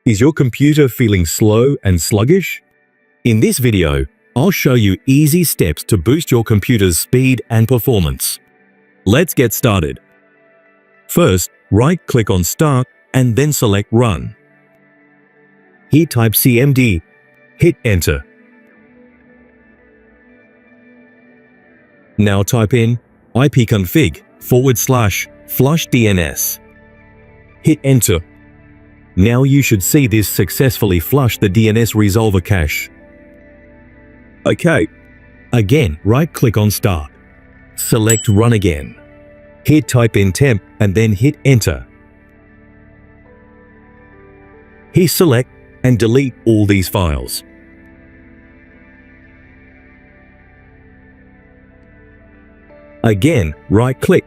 Is your computer feeling slow and sluggish? In this video, I'll show you easy steps to boost your computer's speed and performance. Let's get started. First, right-click on Start and then select Run. Here type CMD, hit Enter. Now type in ipconfig/flush DNS. Hit Enter. Now you should see this successfully flush the DNS resolver cache. OK. Again, right-click on Start. Select Run again. Here type in temp and then hit Enter. Here select and delete all these files. Again, right-click.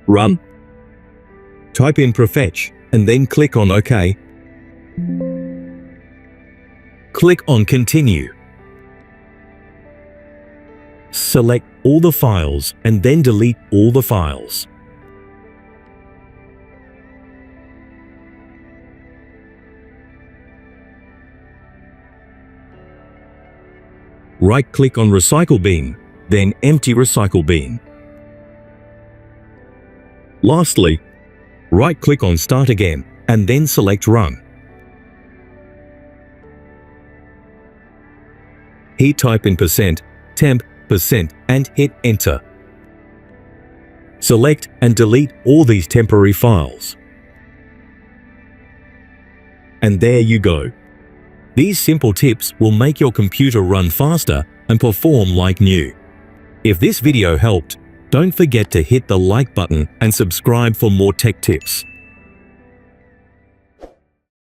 Run. Type in Prefetch and then click on OK. Click on Continue. Select all the files and then delete all the files. Right-click on Recycle Bin, then empty Recycle Bin. Lastly, right-click on Start again and then select Run. Here type in %temp% and hit Enter. Select and delete all these temporary files. And there you go. These simple tips will make your computer run faster and perform like new. If this video helped, don't forget to hit the like button and subscribe for more tech tips.